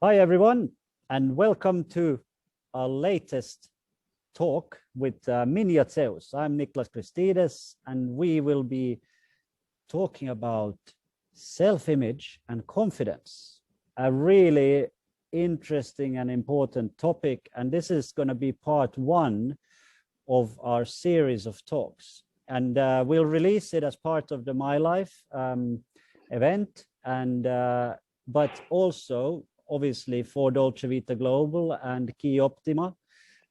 Hi everyone, and welcome to our latest talk with Minja. I'm Niklas Christides, and we will be talking about self-image and confidence, a really interesting and important topic. And this is going to be part one of our series of talks. And we'll release it as part of the MyLife event, and but also obviously for Dolce Vita Global and Key Optima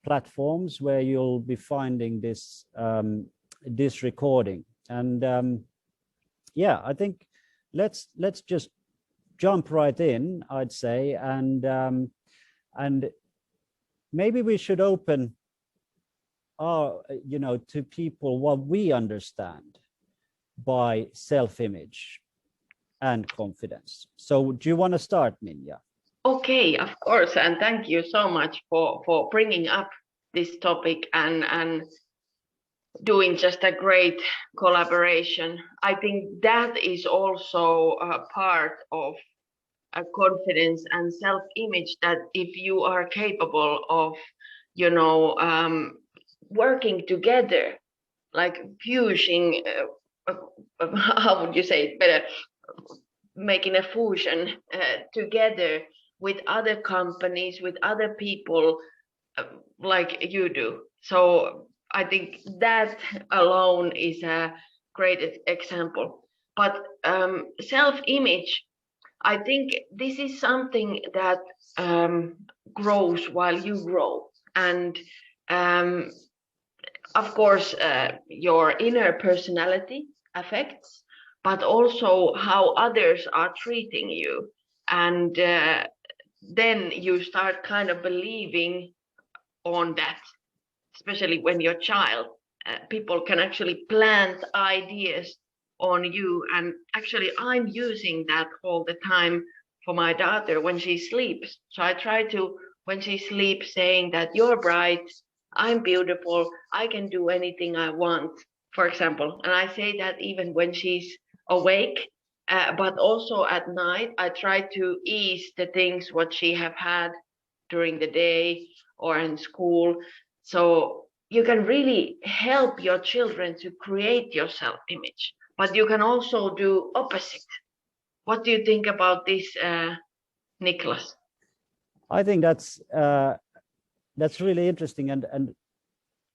platforms, where you'll be finding this this recording. And yeah, I think let's just jump right in, I'd say, and maybe we should open our, to people what we understand by self-image and confidence. So do you want to start, Minja? Okay, of course, and thank you so much for bringing up this topic and doing just a great collaboration. I think that is also a part of a confidence and self-image, that if you are capable of, working together, like fusing, how would you say it better, making a fusion together with other companies, with other people, like you do. So I think that alone is a great example. But self-image, I think this is something that grows while you grow. And of course, your inner personality affects, but also how others are treating you. And then you start kind of believing on that, especially when you're a child. People can actually plant ideas on you. And actually, I'm using that all the time for my daughter when she sleeps. So I try to, when she sleeps, saying that you're bright, I'm beautiful, I can do anything I want, for example. And I say that even when she's awake. But also at night, I try to ease the things what she have had during the day or in school. So you can really help your children to create your self-image, but you can also do opposite. What do you think about this, Niklas? I think that's really interesting, and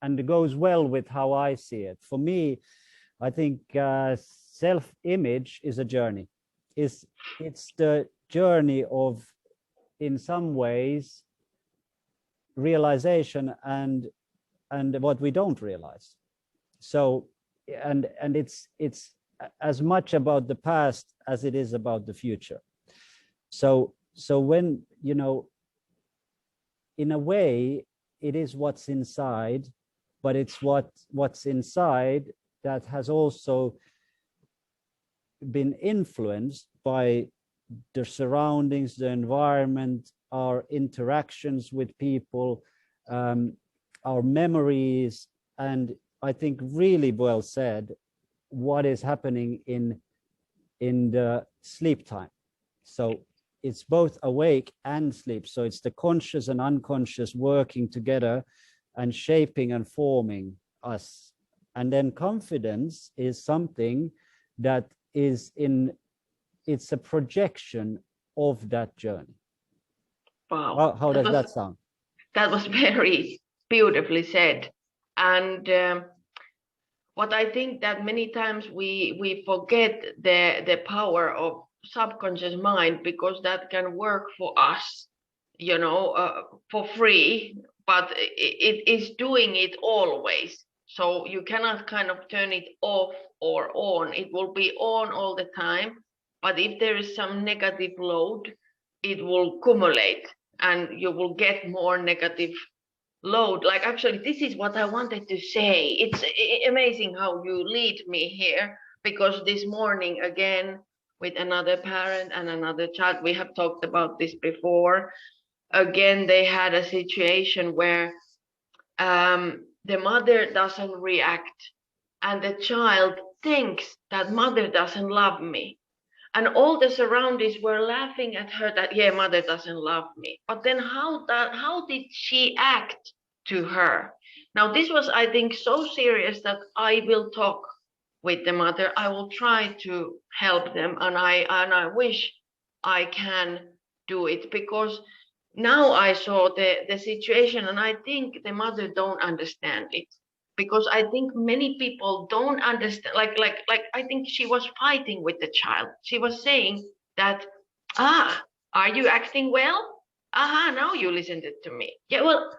it goes well with how I see it. For me, I think self-image is a journey. It's the journey of, in some ways, realization and what we don't realize. So and it's as much about the past as it is about the future. So when, in a way, it is what's inside, but it's what's inside that has also been influenced by the surroundings, the environment, our interactions with people, our memories, and I think really well said, what is happening in the sleep time. So it's both awake and sleep. So it's the conscious and unconscious working together and shaping and forming us. And then confidence is something that is it's a projection of that journey. Wow. How does that sound? That was very beautifully said. And what I think that many times we forget the power of subconscious mind, because that can work for us, for free, but it is doing it always. So you cannot kind of turn it off or on. It will be on all the time. But if there is some negative load, it will accumulate and you will get more negative load. Like, actually, this is what I wanted to say. It's amazing how you lead me here, because this morning, again, with another parent and another child, we have talked about this before. Again, they had a situation where the mother doesn't react and the child thinks that mother doesn't love me. And all the surroundings were laughing at her that, yeah, mother doesn't love me. But then how did she act to her? Now, this was, I think, so serious that I will talk with the mother. I will try to help them, and I wish I can do it, because now I saw the situation, and I think the mother don't understand it, because I think many people don't understand. Like I think she was fighting with the child. She was saying that, are you acting well? Now you listened to me. Yeah, well,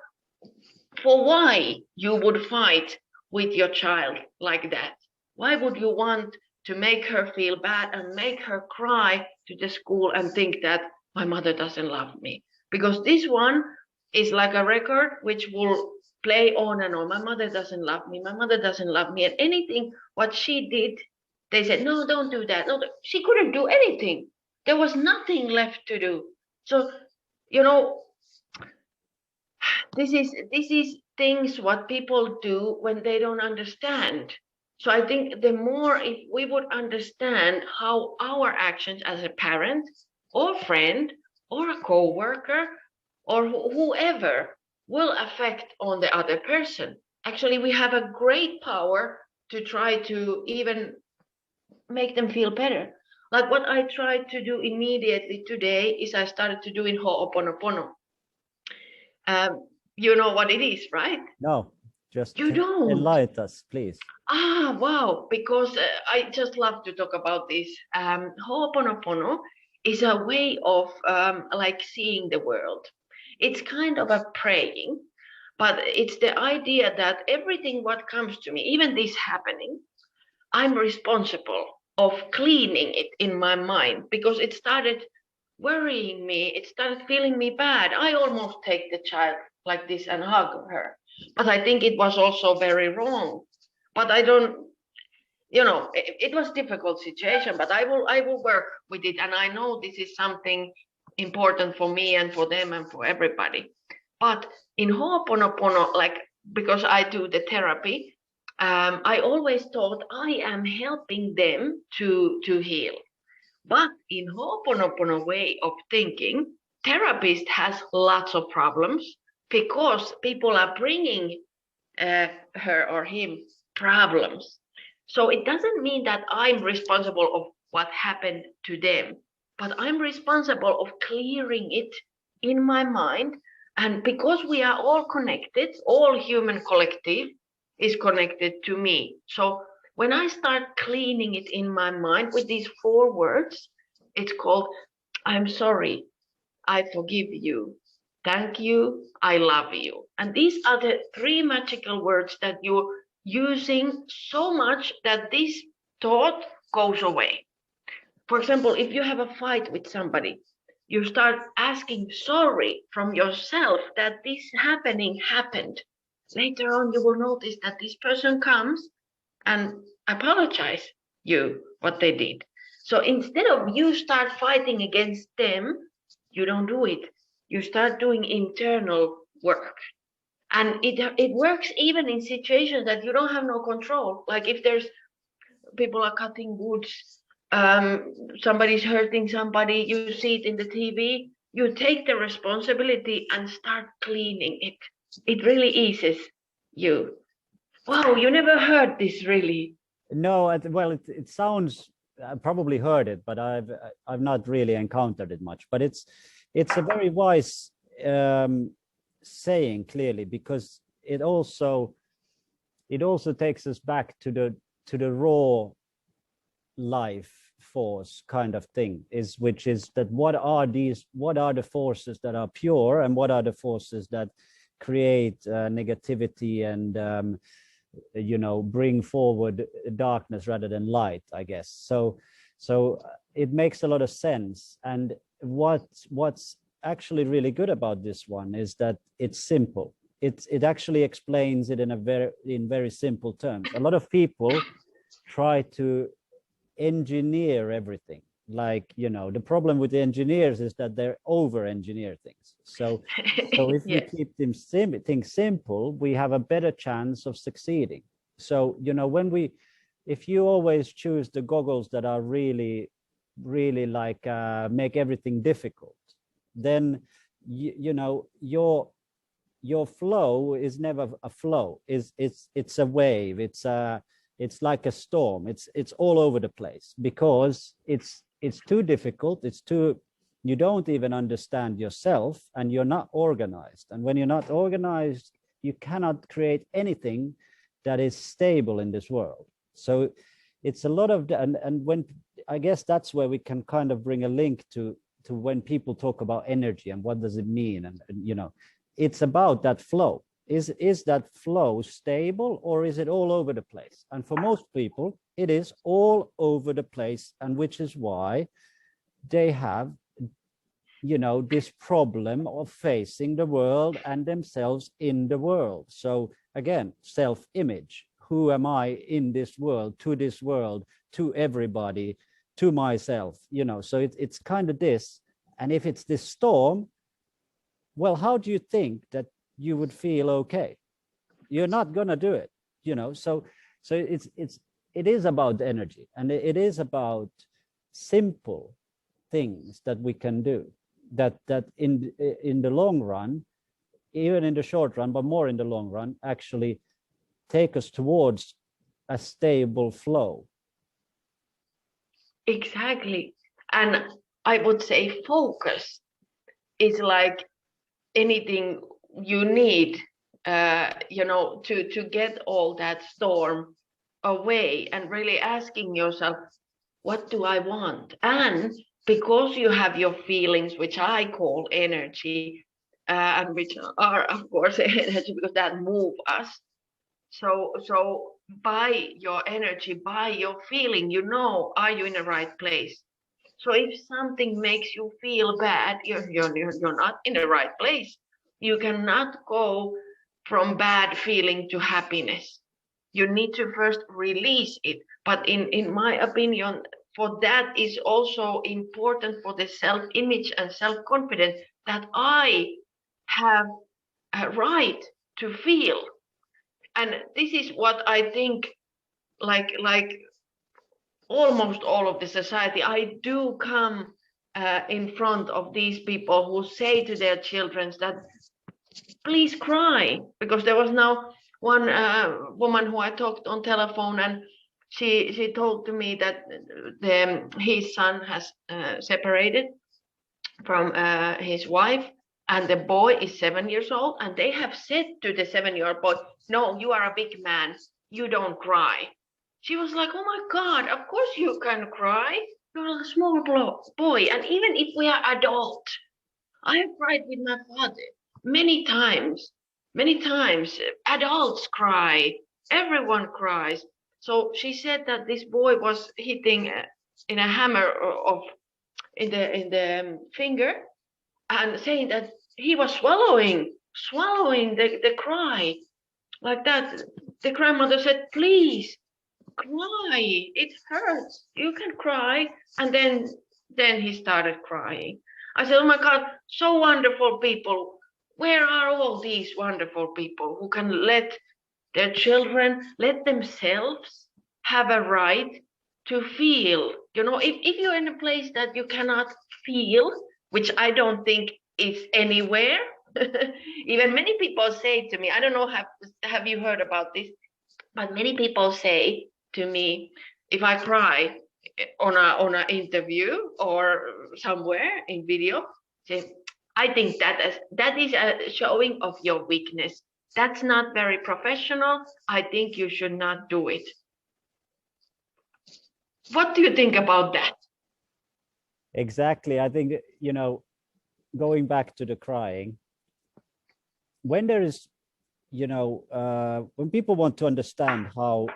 for why you would fight with your child like that? Why would you want to make her feel bad and make her cry to the school and think that my mother doesn't love me? Because this one is like a record which will play on and on. My mother doesn't love me. My mother doesn't love me. And anything what she did, they said, no, don't do that. No, she couldn't do anything. There was nothing left to do. So, you know, this is things what people do when they don't understand. So I think the more, if we would understand how our actions as a parent or friend or a co-worker or whoever will affect on the other person, actually we have a great power to try to even make them feel better. Like what I tried to do immediately today is I started to do in Ho'oponopono. You know what it is, right? No, just You don't. enlighten us, please. Wow, because I just love to talk about this. Ho'oponopono is a way of like seeing the world. It's kind of a praying, but it's the idea that everything what comes to me, even this happening, I'm responsible of cleaning it in my mind, because it started worrying me. It started feeling me bad. I almost take the child like this and hug her, but I think it was also very wrong. But I don't, it was difficult situation, but I will work with it. And I know this is something important for me and for them and for everybody. But in Ho'oponopono, like, because I do the therapy, I always thought I am helping them to heal. But in Ho'oponopono way of thinking, therapist has lots of problems because people are bringing her or him problems. So it doesn't mean that I'm responsible of what happened to them, but I'm responsible of clearing it in my mind. And because we are all connected, all human collective is connected to me. So when I start cleaning it in my mind with these 4 words, it's called, I'm sorry, I forgive you, thank you, I love you. And these are the 3 magical words that you're using so much that this thought goes away. For example, if you have a fight with somebody, you start asking sorry from yourself that this happening happened. Later on, you will notice that this person comes and apologize you what they did. So instead of you start fighting against them, you don't do it. You start doing internal work. And it works even in situations that you don't have no control. Like if there's people are cutting woods, somebody's hurting somebody, you see it in the TV, you take the responsibility and start cleaning it. It really eases you. Wow, you never heard this really? No, well, it sounds, I probably heard it, but I've not really encountered it much. But it's a very wise saying, clearly, because it also takes us back to the raw life force kind of thing, which is that what are the forces that are pure and what are the forces that create negativity and bring forward darkness rather than light, I guess. So it makes a lot of sense. And what's actually really good about this one is that it's simple. It actually explains it in very simple terms. A lot of people try to engineer everything. Like, the problem with the engineers is that they're over-engineer things. So if we keep things simple, we have a better chance of succeeding. So, if you always choose the goggles that are really really like make everything difficult, then you know your flow is never a flow. It's a wave. It's like a storm. It's all over the place because it's too difficult. It's too, you don't even understand yourself, and you're not organized. And when you're not organized, you cannot create anything that is stable in this world. So it's a lot of, and when, I guess that's where we can kind of bring a link to when people talk about energy and what does it mean, and you know, it's about that flow. Is that flow stable, or is it all over the place? And for most people, it is all over the place, and which is why they have, you know, this problem of facing the world and themselves in the world. So again, self-image. Who am I in this world, to everybody, to myself, you know? So it's kind of this. And if it's this storm, well, how do you think that you would feel okay? You're not going to do it, you know? So it is about energy, and it is about simple things that we can do that in the long run, even in the short run, but more in the long run, actually take us towards a stable flow. Exactly. And I would say focus is like anything you need, you know, to get all that storm away, and really asking yourself, what do I want? And because you have your feelings, which I call energy, and which are of course energy because that move us. So by your energy, by your feeling, you know, are you in the right place? So if something makes you feel bad, you're not in the right place. You cannot go from bad feeling to happiness. You need to first release it. But in my opinion, for that is also important for the self-image and self-confidence, that I have a right to feel. And this is what I think, like almost all of the society, I do come in front of these people who say to their children that please cry, because there was now one woman who I talked on telephone, and she told to me that his son has separated from his wife, and the boy is 7 years old, and they have said to the 7-year-old boy, no, you are a big man, you don't cry. She was like, oh my God, of course you can cry. You're a small boy. And even if we are adult, I have cried with my father many times. Many times. Adults cry. Everyone cries. So she said that this boy was hitting in a hammer in the finger, and saying that he was swallowing the cry like that. The grandmother said, please cry, it hurts, you can cry. And then he started crying. I said, oh my God, so wonderful people. Where are all these wonderful people who can let their children, let themselves have a right to feel? You know, if you're in a place that you cannot feel, which I don't think is anywhere. Even many people say to me, I don't know, have you heard about this? But many people say to me, if I cry on an interview or somewhere in video, say, I think that is a showing of your weakness. That's not very professional. I think you should not do it. What do you think about that? Exactly. I think, you know, going back to the crying, when there is, you know, when people want to understand how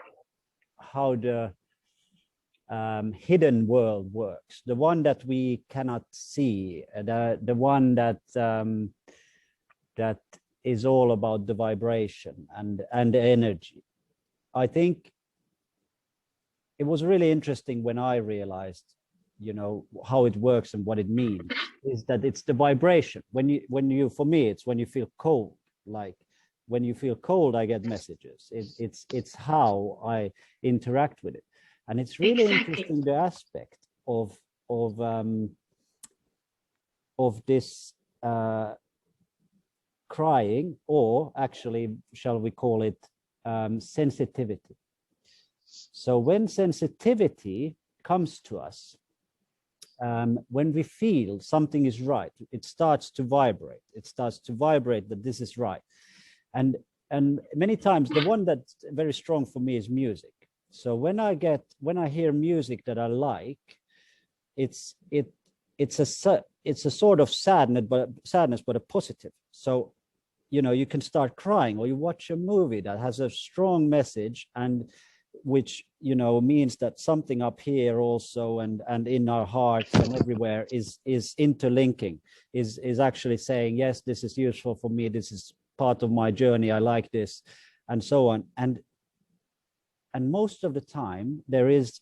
the hidden world works, the one that we cannot see, the one that that is all about the vibration and the energy. I think it was really interesting when I realized, you know, how it works and what it means, is that it's the vibration. When you, for me, it's when you feel cold, like when you feel cold, I get messages. It's how I interact with it. And it's really interesting, the aspect of this crying, or actually, shall we call it sensitivity. So when sensitivity comes to us, when we feel something is right, it starts to vibrate. It starts to vibrate that this is right. And many times the one that's very strong for me is music. So when I hear music that I like, it's a sort of sadness, but a positive. So, you know, you can start crying, or you watch a movie that has a strong message, and which, you know, means that something up here also and in our hearts and everywhere is interlinking, is actually saying, yes, this is useful for me, this is part of my journey, I like this, and so on. And most of the time there is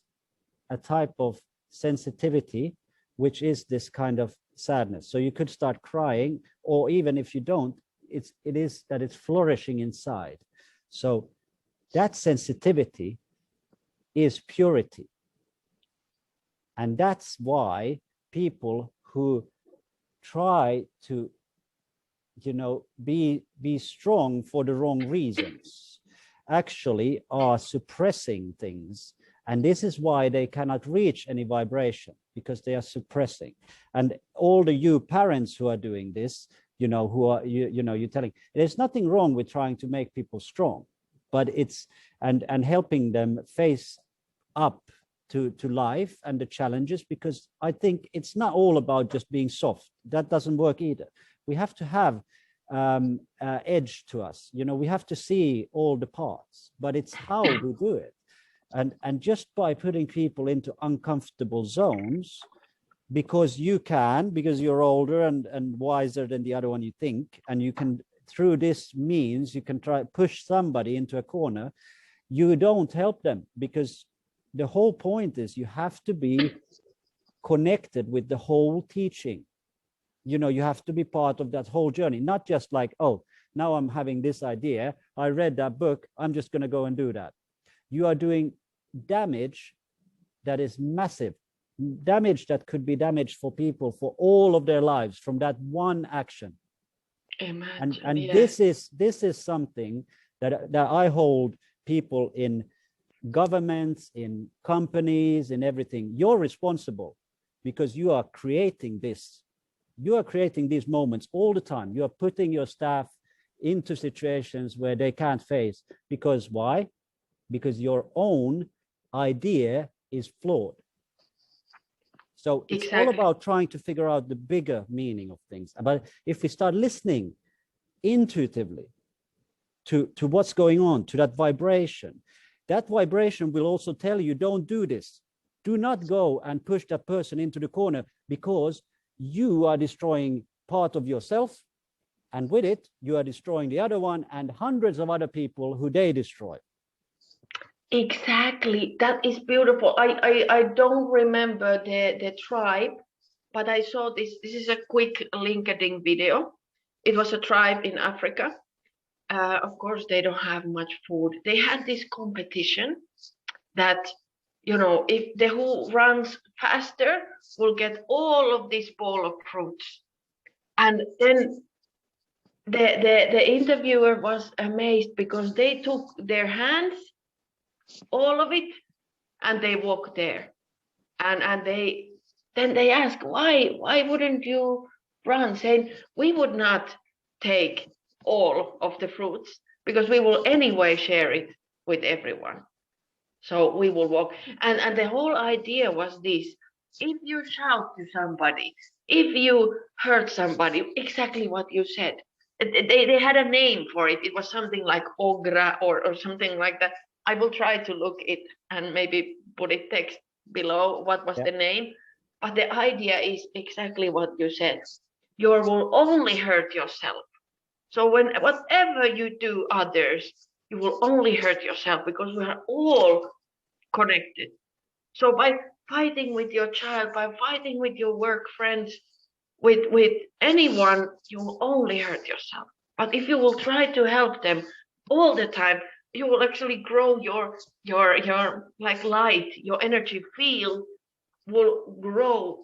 a type of sensitivity, which is this kind of sadness. So you could start crying, or even if you don't, it is that it's flourishing inside. So that sensitivity is purity. And that's why people who try to, you know, be strong for the wrong reasons actually are suppressing things. And this is why they cannot reach any vibration, because they are suppressing. And all the you parents who are doing this, you know, who are, you know, you're telling, there's nothing wrong with trying to make people strong, but it's, and helping them face up to life and the challenges, because I think it's not all about just being soft. That doesn't work either. We have to have edge to us. You know, we have to see all the parts, but it's how we do it. And just by putting people into uncomfortable zones, because you're older and wiser than the other one you think, and you can, through this means, you can try push somebody into a corner, you don't help them, because the whole point is you have to be connected with the whole teaching. You know, you have to be part of that whole journey, not just like, oh, now I'm having this idea, I read that book, I'm just going to go and do that. You are doing damage that is massive, damage that could be damage for people for all of their lives from that one action. Imagine, and yeah. this is something that I hold people in governments, in companies, in everything. You're responsible, because you are creating this. You are creating these moments all the time. You are putting your staff into situations where they can't face. Because why? Because your own idea is flawed. So it's all about trying to figure out the bigger meaning of things. But if we start listening intuitively to what's going on, to that vibration will also tell you, don't do this. Do not go and push that person into the corner, because you are destroying part of yourself, and with it, you are destroying the other one and hundreds of other people who they destroy. Exactly. That is beautiful. I don't remember the tribe, but I saw this. This is a quick LinkedIn video. It was a tribe in Africa. Of course, they don't have much food. They had this competition that, you know, if the who runs faster will get all of this bowl of fruits. And then the interviewer was amazed, because they took their hands, all of it, and they walked there. And they asked, why wouldn't you run? Saying, we would not take all of the fruits, because we will anyway share it with everyone. So we will walk. And the whole idea was this: if you shout to somebody, if you hurt somebody, exactly what you said. They had a name for it. It was something like ogra or something like that. I will try to look it and maybe put it text below what was the name. But the idea is exactly what you said. You will only hurt yourself. So whatever you do others, you will only hurt yourself, because we are all connected. So by fighting with your child, by fighting with your work friends, with anyone, you will only hurt yourself. But if you will try to help them all the time, you will actually grow your like light, your energy field, will grow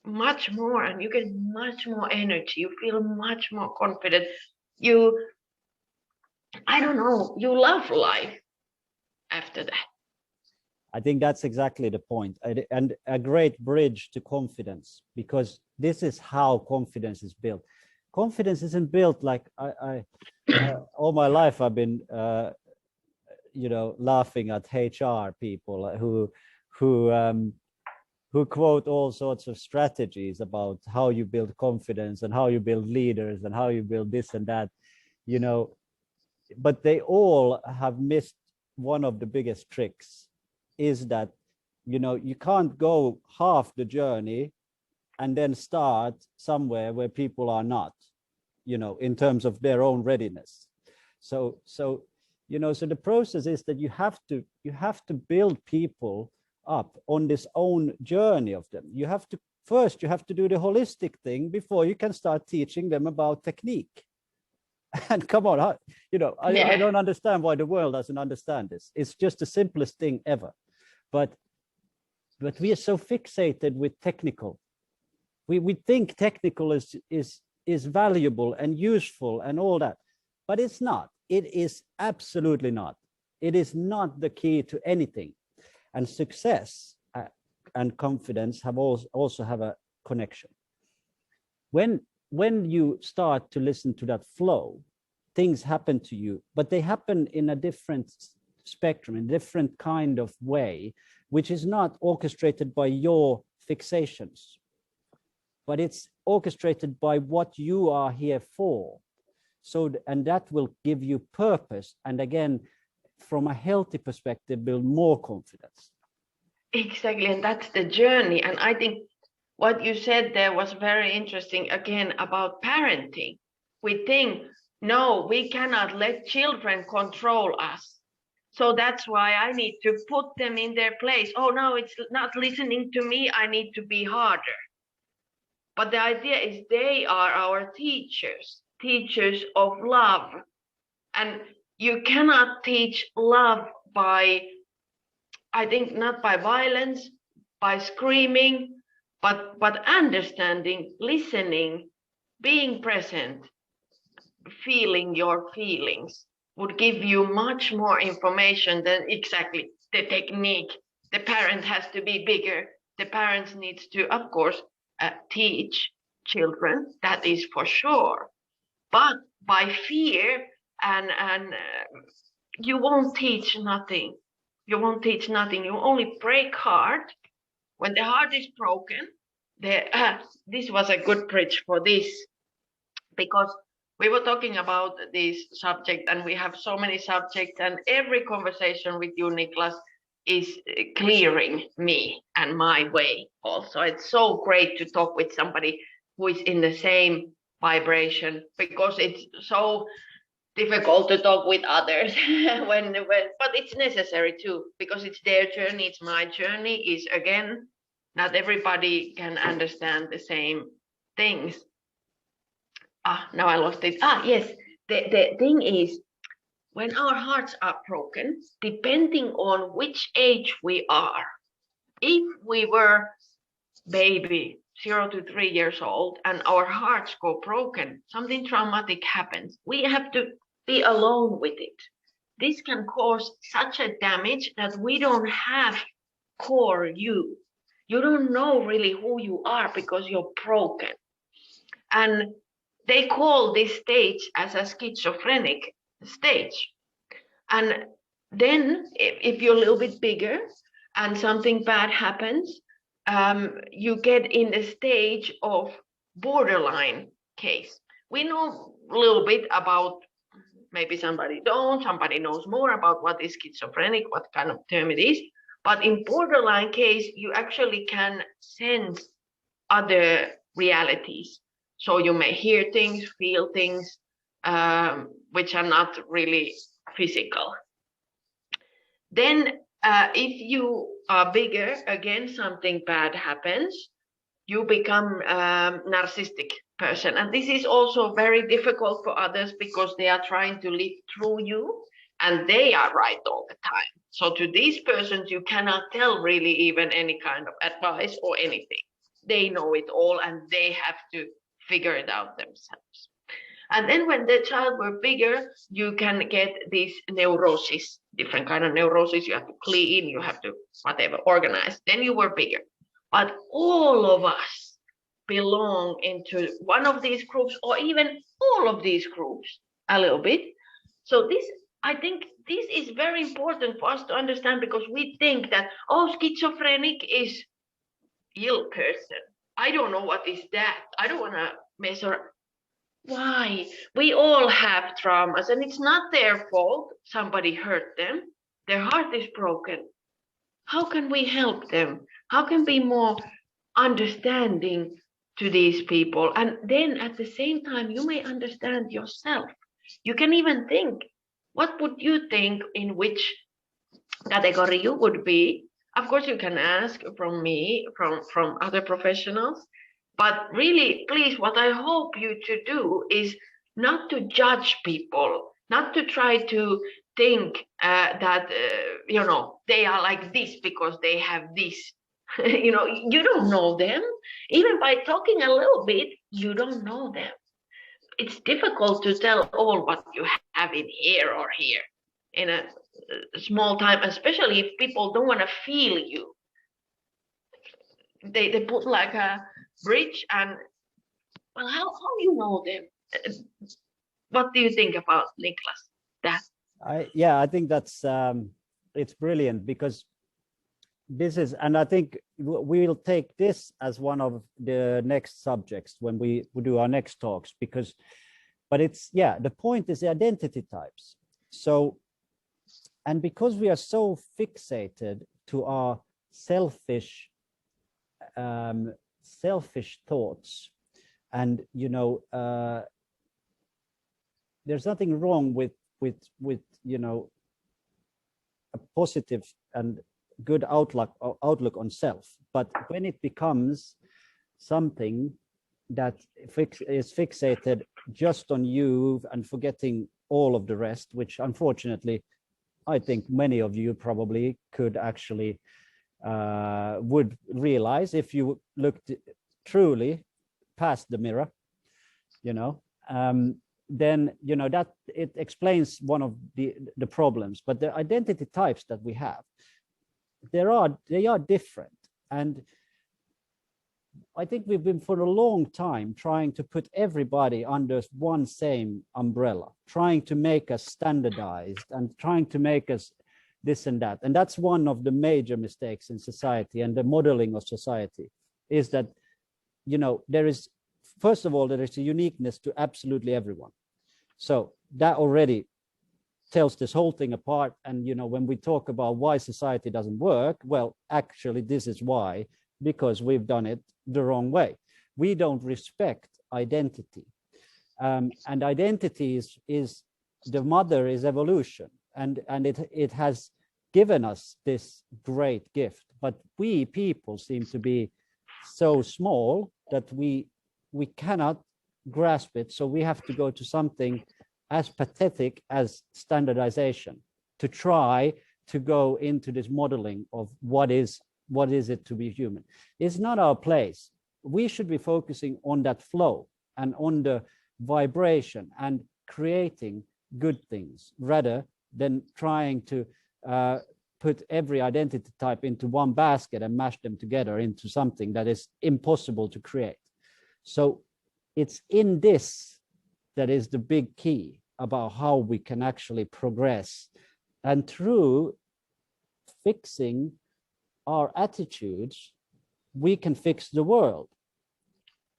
much more, and you get much more energy. You feel much more confident. I don't know, you love life after that. I think that's exactly the point, and a great bridge to confidence, because this is how confidence is built. Confidence isn't built like all my life I've been laughing at HR people who quote all sorts of strategies about how you build confidence and how you build leaders and how you build this and that, but they all have missed one of the biggest tricks, is that you can't go half the journey and then start somewhere where people are not, in terms of their own readiness. So the process is that you have to build people up on this own journey of them. You have to do the holistic thing before you can start teaching them about technique. And come on, I don't understand why the world doesn't understand this. It's just the simplest thing ever. But we are so fixated with technical. We think technical is valuable and useful and all that, but it's not. It is absolutely not. It is not the key to anything. And success and confidence also have a connection. When you start to listen to that flow, things happen to you, but they happen in a different spectrum, in a different kind of way, which is not orchestrated by your fixations, but it's orchestrated by what you are here for. And that will give you purpose, and again, from a healthy perspective, build more confidence. Exactly, and that's the journey. And I think what you said there was very interesting, again, about parenting. We think, no, we cannot let children control us. So that's why I need to put them in their place. Oh, no, it's not listening to me. I need to be harder. But the idea is they are our teachers of love. And you cannot teach love by, I think, not by violence, by screaming, but understanding, listening, being present, feeling your feelings would give you much more information than exactly the technique. The parent has to be bigger. The parents needs to, of course, teach children, that is for sure. But by fear and you won't teach nothing. You won't teach nothing. You only break heart. When the heart is broken, this was a good bridge for this, because we were talking about this subject, and we have so many subjects, and every conversation with you, Niklas, is clearing me and my way also. It's so great to talk with somebody who is in the same vibration, because it's so difficult to talk with others but it's necessary too, because it's their journey, it's my journey. Is again, not everybody can understand the same things. Now I lost it. Yes, the thing is, when our hearts are broken, depending on which age we are, if we were baby 0 to 3 years old and our hearts go broken, something traumatic happens, we have to be alone with it. This can cause such a damage that we don't have core you. You don't know really who you are because you're broken. And they call this stage as a schizophrenic stage. And then if you're a little bit bigger and something bad happens, you get in the stage of borderline case. We know a little bit about, maybe somebody don't, somebody knows more about what is schizophrenic, what kind of term it is. But in borderline case, you actually can sense other realities. So you may hear things, feel things, which are not really physical. Then if you are bigger, again, something bad happens, you become a narcissistic person. And this is also very difficult for others, because they are trying to live through you and they are right all the time. So to these persons, you cannot tell really even any kind of advice or anything. They know it all and they have to figure it out themselves. And then when the child were bigger, you can get these neuroses, different kind of neuroses. You have to clean, you have to whatever, organize. Then you were bigger. But all of us belong into one of these groups or even all of these groups a little bit. So this, I think this is very important for us to understand, because we think that, oh, schizophrenic is ill person. I don't know what is that. I don't want to mess around. Why? We all have traumas, and it's not their fault. Somebody hurt them. Their heart is broken. How can we help them? How can we be more understanding to these people? And then at the same time, you may understand yourself. You can even think, what would you think in which category you would be? Of course, you can ask from me, from other professionals. But really, please, what I hope you to do is not to judge people, not to try to think that, they are like this because they have this. You don't know them. Even by talking a little bit, you don't know them. It's difficult to tell all what you have in here or here in a small time, especially if people don't want to feel you. They put like a bridge, and well, how you know them? What do you think about, Niklas? That I think that's it's brilliant, because this is, and I think we'll take this as one of the next subjects when we do our next talks, but it's, the point is the identity types. So, and because we are so fixated to our selfish thoughts, and there's nothing wrong with a positive and good outlook on self, but when it becomes something that is fixated just on you and forgetting all of the rest, which unfortunately I think many of you probably could actually would realize if you looked truly past the mirror, then that it explains one of the problems. But the identity types that we have, they are different, and I think we've been for a long time trying to put everybody under one same umbrella, trying to make us standardized and trying to make us this and that. And that's one of the major mistakes in society and the modeling of society, is that there is, first of all, there is a uniqueness to absolutely everyone. So that already tells this whole thing apart. And when we talk about why society doesn't work, well, actually this is why, because we've done it the wrong way. We don't respect identity, and identity is the mother is evolution, and it has given us this great gift. But we people seem to be so small that we cannot grasp it. So we have to go to something as pathetic as standardization to try to go into this modeling of what is it to be human. It's not our place. We should be focusing on that flow and on the vibration and creating good things, rather than trying to put every identity type into one basket and mash them together into something that is impossible to create. So it's in this that is the big key about how we can actually progress. And through fixing our attitudes, we can fix the world.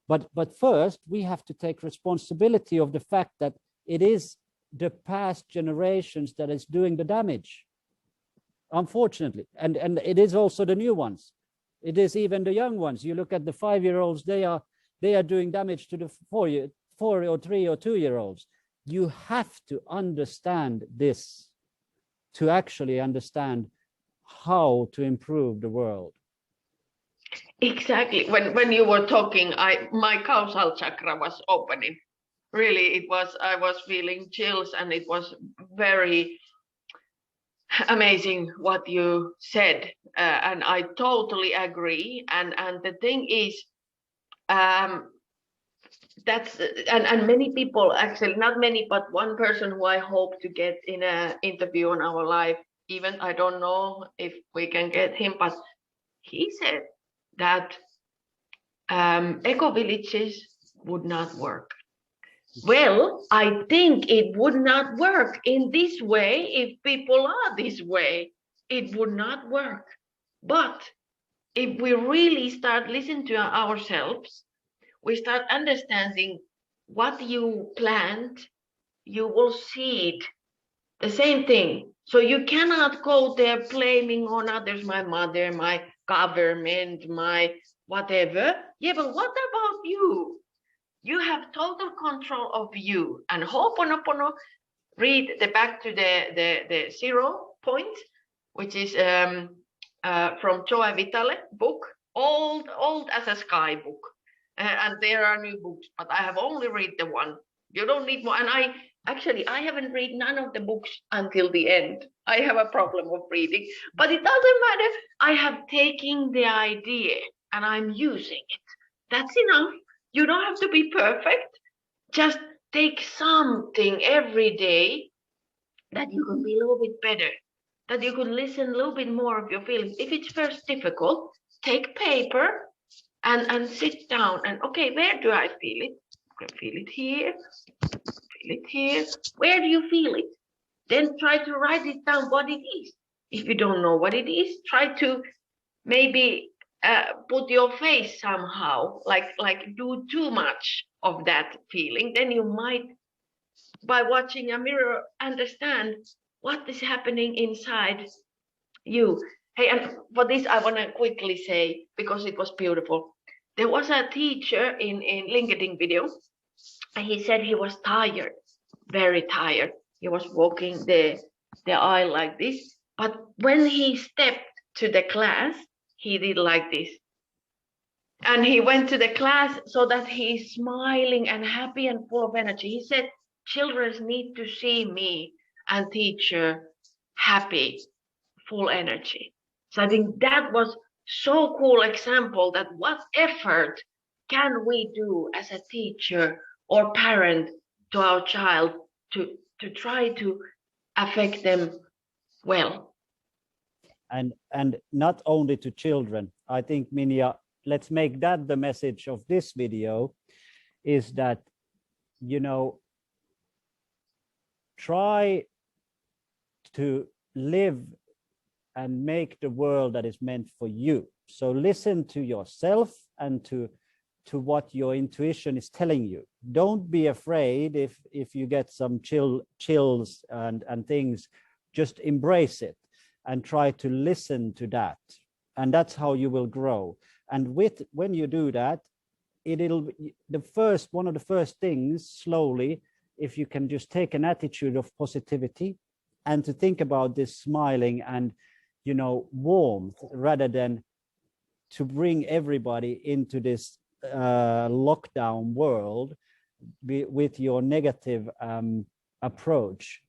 But first, we have to take responsibility of the fact that it is the past generations that is doing the damage, unfortunately. And it is also the new ones. It is even the young ones. You look at the 5-year-olds, they are doing damage to the 4 or 3 or 2-year-olds. You have to understand this to actually understand how to improve the world. Exactly. When you were talking, my causal chakra was opening. Really, I was feeling chills, and it was very amazing what you said, and I totally agree. And the thing is, that's and many people, actually not many, but one person who I hope to get in an interview on our live event. I don't know if we can get him, but he said that eco villages would not work. Well, I think it would not work in this way. If people are this way, it would not work. But if we really start listening to ourselves, we start understanding what you plant, you will see it. The same thing. So you cannot go there blaming on others, my mother, my government, my whatever. Yeah, but what about you? You have total control of you. And Ho'oponopono, read the back to the 0 point, which is from Joe Vitale book, old as a sky book. And there are new books, but I have only read the one. You don't need more. And I haven't read none of the books until the end. I have a problem of reading, but it doesn't matter. I have taken the idea and I'm using it. That's enough. You don't have to be perfect. Just take something every day that you can be a little bit better, that you can listen a little bit more of your feelings. If it's first difficult, take paper and sit down and, okay, where do I feel it? I can feel it here, feel it here. Where do you feel it? Then try to write it down what it is. If you don't know what it is, try to maybe put your face somehow, like do too much of that feeling. Then you might, by watching a mirror, understand what is happening inside you. Hey, and for this, I want to quickly say, because it was beautiful. There was a teacher in LinkedIn video, and he said he was tired, very tired. He was walking the aisle like this, but when he stepped to the class, he did like this. And he went to the class so that he's smiling and happy and full of energy. He said, children need to see me and teacher happy, full energy. So I think that was so cool example that what effort can we do as a teacher or parent to our child to try to affect them well. And not only to children. I think, Minja, let's make that the message of this video, is that, you know, try to live and make the world that is meant for you. So listen to yourself and to what your intuition is telling you. Don't be afraid if you get some chills and things. Just embrace it and try to listen to that. And that's how you will grow. And when you do that, it'll be one of the first things, slowly, if you can just take an attitude of positivity and to think about this smiling and, you know, warmth, rather than to bring everybody into this lockdown world with your negative approach.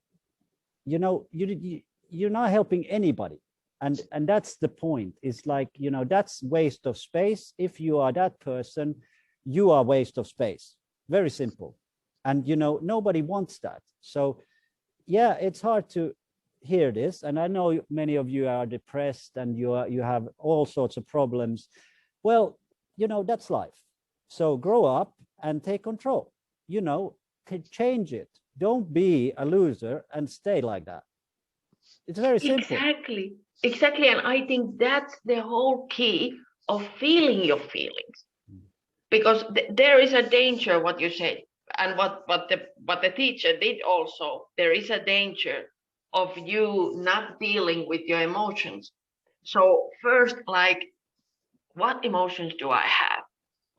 You know, you're not helping anybody. And that's the point. It's like, you know, that's waste of space. If you are that person, you are waste of space. Very simple. And, you know, nobody wants that. So, yeah, it's hard to hear this. And I know many of you are depressed and you have all sorts of problems. Well, you know, that's life. So grow up and take control, you know, change it. Don't be a loser and stay like that. It's very simple. Exactly. And I think that's the whole key of feeling your feelings, because there is a danger, what you say, and what the teacher did also. There is a danger of you not dealing with your emotions. So first, like, what emotions do I have?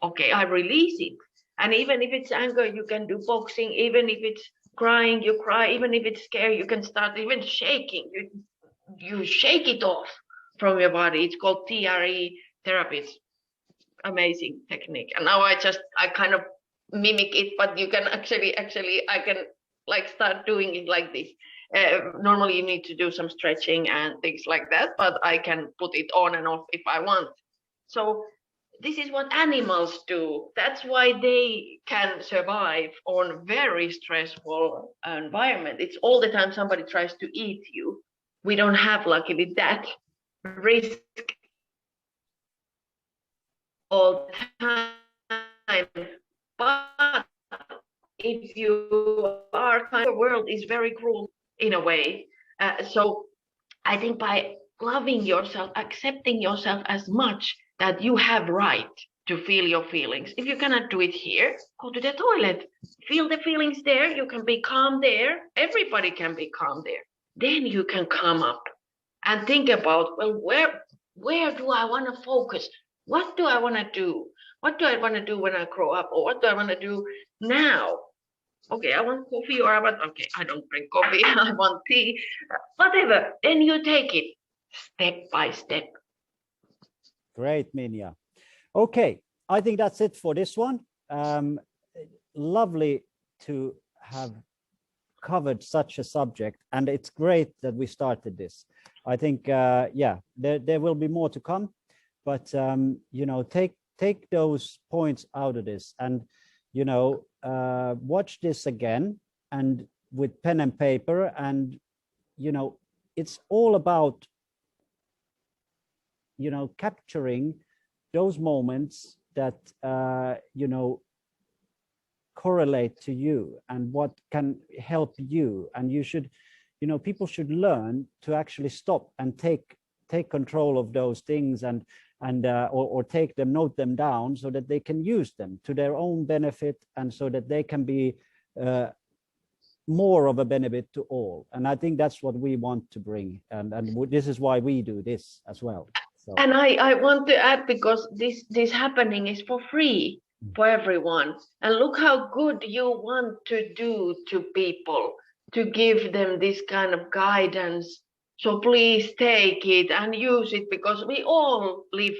Okay, I release it. And even if it's anger, you can do boxing. Even if it's crying, you cry. Even if it's scary, you can start even shaking. You shake it off from your body. It's called TRE therapy. It's amazing technique. And now I kind of mimic it, but you can actually I can like start doing it like this. Normally you need to do some stretching and things like that, but I can put it on and off if I want. So this is what animals do. That's why they can survive on very stressful environment. It's all the time somebody tries to eat you. We don't have, luckily, that risk all the time. But if you are the world is very cruel in a way. So I think by loving yourself, accepting yourself as much that you have right to feel your feelings. If you cannot do it here, go to the toilet. Feel the feelings there. You can be calm there. Everybody can be calm there. Then you can come up and think about, well, where do I want to focus? What do I want to do? What do I want to do when I grow up? Or what do I want to do now? Okay, I want coffee, or okay, I don't drink coffee, I want tea, whatever. Then you take it step by step. Great, Minja. Okay, I think that's it for this one. Lovely to have covered such a subject, and it's great that we started this. I think, yeah, there will be more to come, but you know, take those points out of this, and you know, watch this again, and with pen and paper, and you know, it's all about, you know, capturing those moments that you know, correlate to you and what can help you. And you should, you know, people should learn to actually stop and take control of those things, and or take them, note them down, so that they can use them to their own benefit, and so that they can be more of a benefit to all. And I think that's what we want to bring, and this is why we do this as well. So. And I want to add, because this happening is for free for everyone, and look how good you want to do to people, to give them this kind of guidance. So please take it and use it, because we all live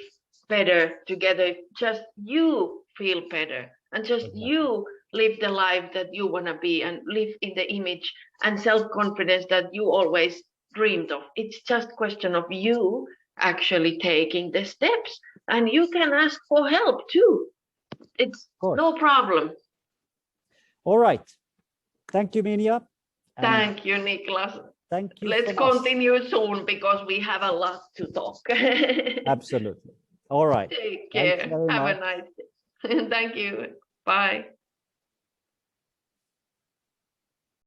better together. Just you feel better, and just you live the life that you want to be, and live in the image and self-confidence that you always dreamed of. It's just a question of you actually taking the steps, and you can ask for help too. It's no problem. All right. Thank you, Minja. Thank you, Niklas. Thank you. Let's continue soon, because we have a lot to talk. Absolutely. All right. Take care. Have a nice day. Thank you. Bye.